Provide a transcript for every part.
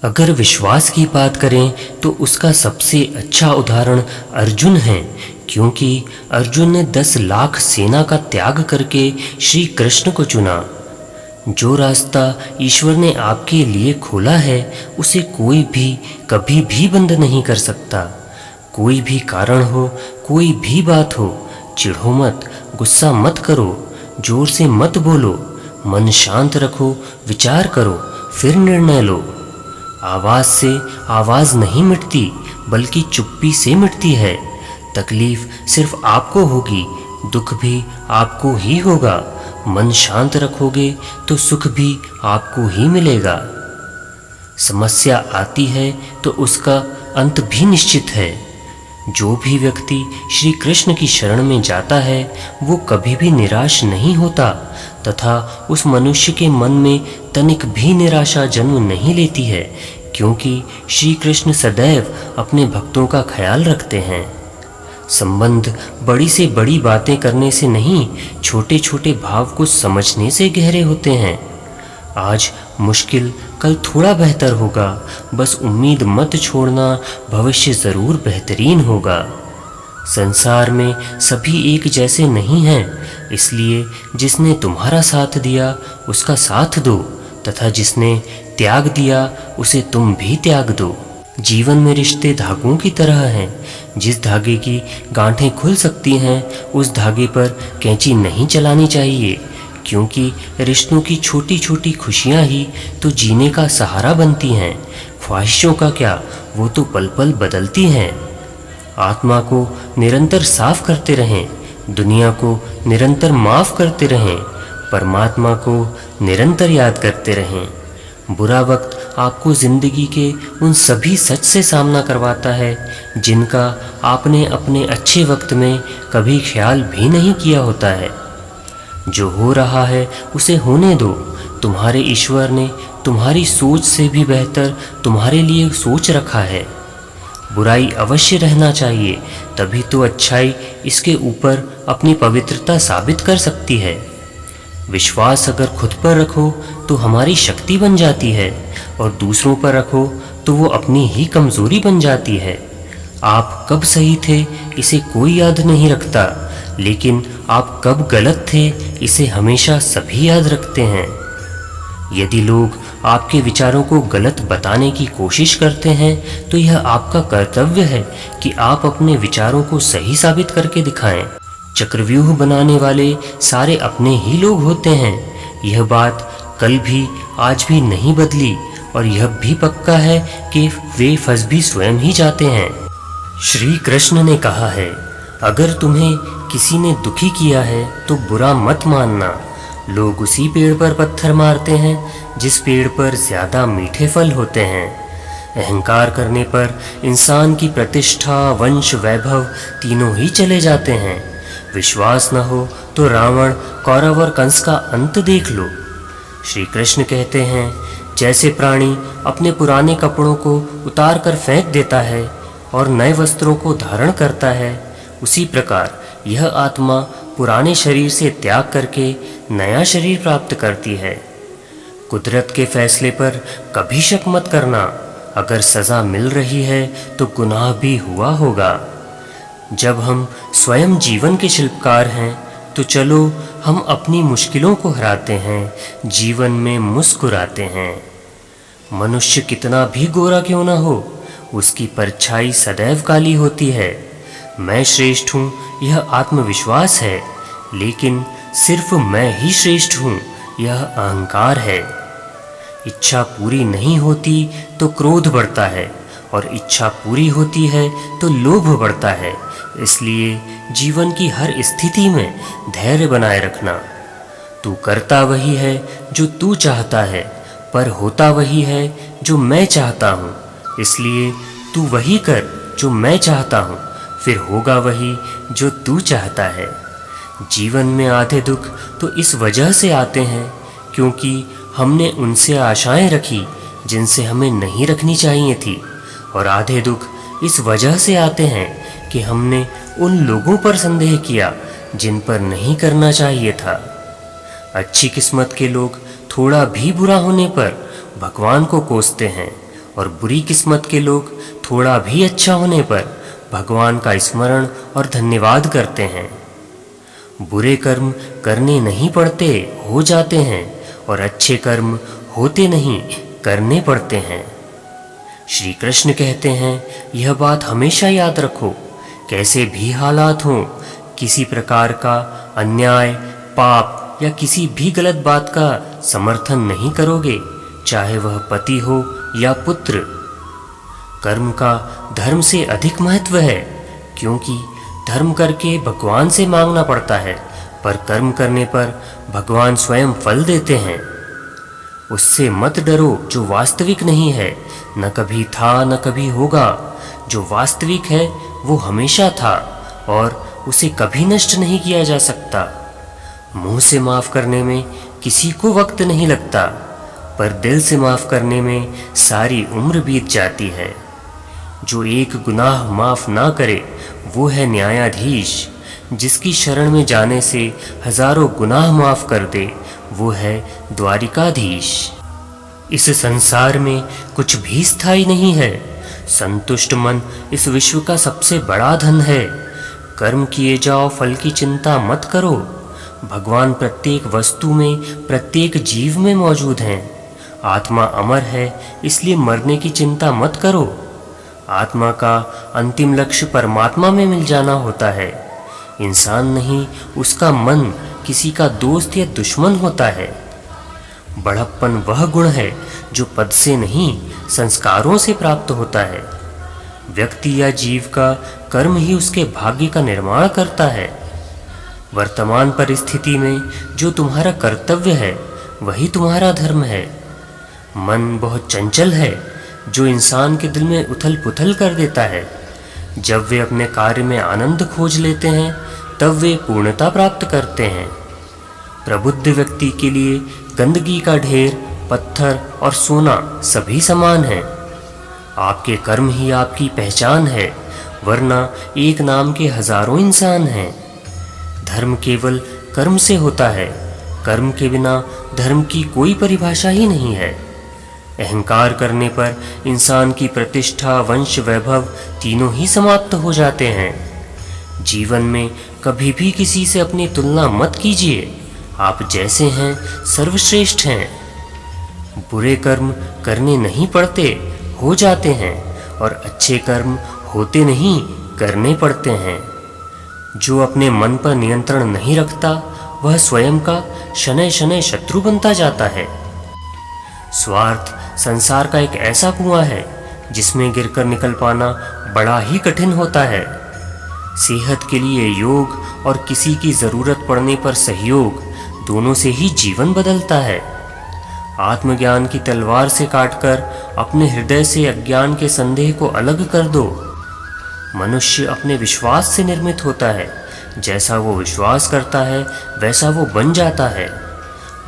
अगर विश्वास की बात करें तो उसका सबसे अच्छा उदाहरण अर्जुन है, क्योंकि अर्जुन ने 10 लाख सेना का त्याग करके श्री कृष्ण को चुना। जो रास्ता ईश्वर ने आपके लिए खोला है उसे कोई भी कभी भी बंद नहीं कर सकता। कोई भी कारण हो, कोई भी बात हो, चिढ़ो मत, गुस्सा मत करो, जोर से मत बोलो, मन शांत रखो, विचार करो, फिर निर्णय लो। आवाज़ से आवाज़ नहीं मिटती, बल्कि चुप्पी से मिटती है। तकलीफ सिर्फ आपको होगी, दुख भी आपको ही होगा। मन शांत रखोगे तो सुख भी आपको ही मिलेगा। समस्या आती है तो उसका अंत भी निश्चित है। जो भी व्यक्ति श्री कृष्ण की शरण में जाता है वो कभी भी निराश नहीं होता, तथा उस मनुष्य के मन में तनिक भी निराशा जन्म नहीं लेती है, क्योंकि श्री कृष्ण सदैव अपने भक्तों का ख्याल रखते हैं। संबंध बड़ी से बड़ी बातें करने से नहीं, छोटे छोटे भाव को समझने से गहरे होते हैं। आज मुश्किल कल थोड़ा बेहतर होगा, बस उम्मीद मत छोड़ना, भविष्य ज़रूर बेहतरीन होगा। संसार में सभी एक जैसे नहीं हैं, इसलिए जिसने तुम्हारा साथ दिया उसका साथ दो, तथा जिसने त्याग दिया उसे तुम भी त्याग दो। जीवन में रिश्ते धागों की तरह हैं। जिस धागे की गांठें खुल सकती हैं उस धागे पर कैंची नहीं चलानी चाहिए, क्योंकि रिश्तों की छोटी छोटी खुशियां ही तो जीने का सहारा बनती हैं। ख्वाहिशों का क्या, वो तो पल पल बदलती हैं। आत्मा को निरंतर साफ करते रहें, दुनिया को निरंतर माफ़ करते रहें, परमात्मा को निरंतर याद करते रहें। बुरा वक्त आपको ज़िंदगी के उन सभी सच से सामना करवाता है जिनका आपने अपने अच्छे वक्त में कभी ख्याल भी नहीं किया होता है। जो हो रहा है उसे होने दो। तुम्हारे ईश्वर ने तुम्हारी सोच से भी बेहतर तुम्हारे लिए सोच रखा है। बुराई अवश्य रहना चाहिए, तभी तो अच्छाई इसके ऊपर अपनी पवित्रता साबित कर सकती है। विश्वास अगर खुद पर रखो तो हमारी शक्ति बन जाती है, और दूसरों पर रखो तो वो अपनी ही कमज़ोरी बन जाती है। आप कब सही थे इसे कोई याद नहीं रखता, लेकिन आप कब गलत थे इसे हमेशा सभी याद रखते हैं। यदि लोग आपके विचारों को गलत बताने की कोशिश करते हैं तो यह आपका कर्तव्य है कि आप अपने विचारों को सही साबित करके दिखाएं। चक्रव्यूह बनाने वाले सारे अपने ही लोग होते हैं। यह बात कल भी आज भी नहीं बदली, और यह भी पक्का है कि वे फंस भी स्वयं ही जाते हैं। श्री कृष्ण ने कहा है, अगर तुम्हें किसी ने दुखी किया है तो बुरा मत मानना। लोग उसी पेड़ पर पत्थर मारते हैं जिस पेड़ पर ज़्यादा मीठे फल होते हैं। अहंकार करने पर इंसान की प्रतिष्ठा, वंश, वैभव तीनों ही चले जाते हैं। विश्वास न हो तो रावण, कौरव और कंस का अंत देख लो। श्री कृष्ण कहते हैं, जैसे प्राणी अपने पुराने कपड़ों को उतार कर फेंक देता है और नए वस्त्रों को धारण करता है, उसी प्रकार यह आत्मा पुराने शरीर से त्याग करके नया शरीर प्राप्त करती है। कुदरत के फैसले पर कभी शक मत करना। अगर सज़ा मिल रही है तो गुनाह भी हुआ होगा। जब हम स्वयं जीवन के शिल्पकार हैं तो चलो हम अपनी मुश्किलों को हराते हैं, जीवन में मुस्कुराते हैं। मनुष्य कितना भी गोरा क्यों ना हो, उसकी परछाई सदैव काली होती है। मैं श्रेष्ठ हूँ यह आत्मविश्वास है, लेकिन सिर्फ मैं ही श्रेष्ठ हूँ यह अहंकार है। इच्छा पूरी नहीं होती तो क्रोध बढ़ता है, और इच्छा पूरी होती है तो लोभ बढ़ता है। इसलिए जीवन की हर स्थिति में धैर्य बनाए रखना। तू करता वही है जो तू चाहता है, पर होता वही है जो मैं चाहता हूँ। इसलिए तू वही कर जो मैं चाहता हूँ, फिर होगा वही जो तू चाहता है। जीवन में आधे दुख तो इस वजह से आते हैं क्योंकि हमने उनसे आशाएं रखी जिनसे हमें नहीं रखनी चाहिए थी, और आधे दुख इस वजह से आते हैं कि हमने उन लोगों पर संदेह किया जिन पर नहीं करना चाहिए था। अच्छी किस्मत के लोग थोड़ा भी बुरा होने पर भगवान को कोसते हैं और बुरी किस्मत के लोग थोड़ा भी अच्छा होने पर भगवान का स्मरण और धन्यवाद करते हैं। बुरे कर्म करने नहीं पड़ते, हो जाते हैं, और अच्छे कर्म होते नहीं, करने पड़ते हैं। श्री कृष्ण कहते हैं, यह बात हमेशा याद रखो, कैसे भी हालात हों, किसी प्रकार का अन्याय, पाप या किसी भी गलत बात का समर्थन नहीं करोगे, चाहे वह पति हो या पुत्र। कर्म का धर्म से अधिक महत्व है, क्योंकि धर्म करके भगवान से मांगना पड़ता है, पर कर्म करने पर भगवान स्वयं फल देते हैं। उससे मत डरो जो वास्तविक नहीं है, न कभी था न कभी होगा। जो वास्तविक है वो हमेशा था और उसे कभी नष्ट नहीं किया जा सकता। मुंह से माफ करने में किसी को वक्त नहीं लगता, पर दिल से माफ करने में सारी उम्र बीत जाती है। जो एक गुनाह माफ ना करे वो है न्यायाधीश, जिसकी शरण में जाने से हजारों गुनाह माफ कर दे वो है द्वारिकाधीश। इस संसार में कुछ भी स्थायी नहीं है। संतुष्ट मन इस विश्व का सबसे बड़ा धन है। कर्म किए जाओ, फल की चिंता मत करो। भगवान प्रत्येक वस्तु में, प्रत्येक जीव में मौजूद हैं। आत्मा अमर है, इसलिए मरने की चिंता मत करो। आत्मा का अंतिम लक्ष्य परमात्मा में मिल जाना होता है। इंसान नहीं, उसका मन किसी का दोस्त या दुश्मन होता है। बड़प्पन वह गुण है जो पद से नहीं, संस्कारों से प्राप्त होता है। व्यक्ति या जीव का कर्म ही उसके भाग्य का निर्माण करता है। वर्तमान परिस्थिति में जो तुम्हारा कर्तव्य है वही तुम्हारा धर्म है। मन बहुत चंचल है, जो इंसान के दिल में उथल पुथल कर देता है। जब वे अपने कार्य में आनंद खोज लेते हैं तब वे पूर्णता प्राप्त करते हैं। प्रबुद्ध व्यक्ति के लिए गंदगी का ढेर, पत्थर और सोना सभी समान हैं। आपके कर्म ही आपकी पहचान है, वरना एक नाम के हजारों इंसान हैं। धर्म केवल कर्म से होता है। कर्म के बिना धर्म की कोई परिभाषा ही नहीं है। अहंकार करने पर इंसान की प्रतिष्ठा, वंश, वैभव तीनों ही समाप्त हो जाते हैं। जीवन में कभी भी किसी से अपनी तुलना मत कीजिए। आप जैसे हैं सर्वश्रेष्ठ हैं। बुरे कर्म करने नहीं पड़ते, हो जाते हैं, और अच्छे कर्म होते नहीं, करने पड़ते हैं। जो अपने मन पर नियंत्रण नहीं रखता वह स्वयं का शनै शनै शत्रु बनता जाता है। स्वार्थ संसार का एक ऐसा कुआं है जिसमें गिरकर निकल पाना बड़ा ही कठिन होता है। सेहत के लिए योग और किसी की जरूरत पड़ने पर सहयोग, दोनों से ही जीवन बदलता है। आत्मज्ञान की तलवार से काटकर अपने हृदय से अज्ञान के संदेह को अलग कर दो। मनुष्य अपने विश्वास से निर्मित होता है। जैसा वो विश्वास करता है वैसा वो बन जाता है।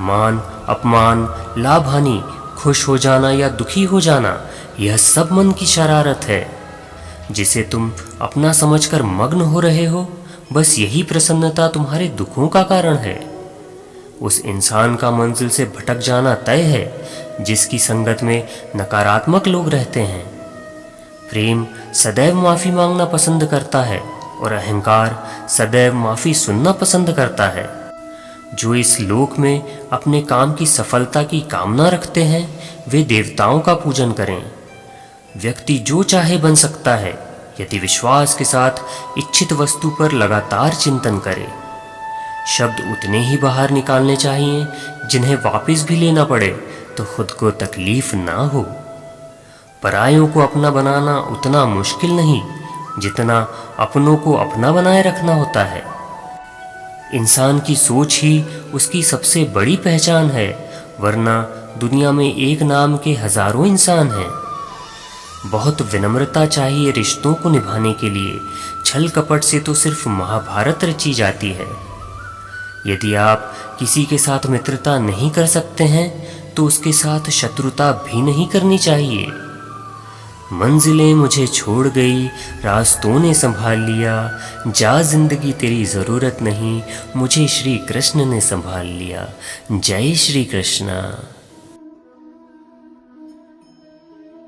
मान, अपमान, लाभ हानि, खुश हो जाना या दुखी हो जाना, यह सब मन की शरारत है। जिसे तुम अपना समझकर मग्न हो रहे हो, बस यही प्रसन्नता तुम्हारे दुखों का कारण है। उस इंसान का मंजिल से भटक जाना तय है जिसकी संगत में नकारात्मक लोग रहते हैं। प्रेम सदैव माफी मांगना पसंद करता है और अहंकार सदैव माफी सुनना पसंद करता है। जो इस लोक में अपने काम की सफलता की कामना रखते हैं वे देवताओं का पूजन करें। व्यक्ति जो चाहे बन सकता है यदि विश्वास के साथ इच्छित वस्तु पर लगातार चिंतन करे। शब्द उतने ही बाहर निकालने चाहिए जिन्हें वापस भी लेना पड़े तो खुद को तकलीफ ना हो। परायों को अपना बनाना उतना मुश्किल नहीं जितना अपनों को अपना बनाए रखना होता है। इंसान की सोच ही उसकी सबसे बड़ी पहचान है, वरना दुनिया में एक नाम के हजारों इंसान हैं। बहुत विनम्रता चाहिए रिश्तों को निभाने के लिए। छल कपट से तो सिर्फ महाभारत रची जाती है। यदि आप किसी के साथ मित्रता नहीं कर सकते हैं तो उसके साथ शत्रुता भी नहीं करनी चाहिए। मंजिलें मुझे छोड़ गई, रास्तों ने संभाल लिया, जा जिंदगी तेरी ज़रूरत नहीं, मुझे श्री कृष्ण ने संभाल लिया। जय श्री कृष्ण।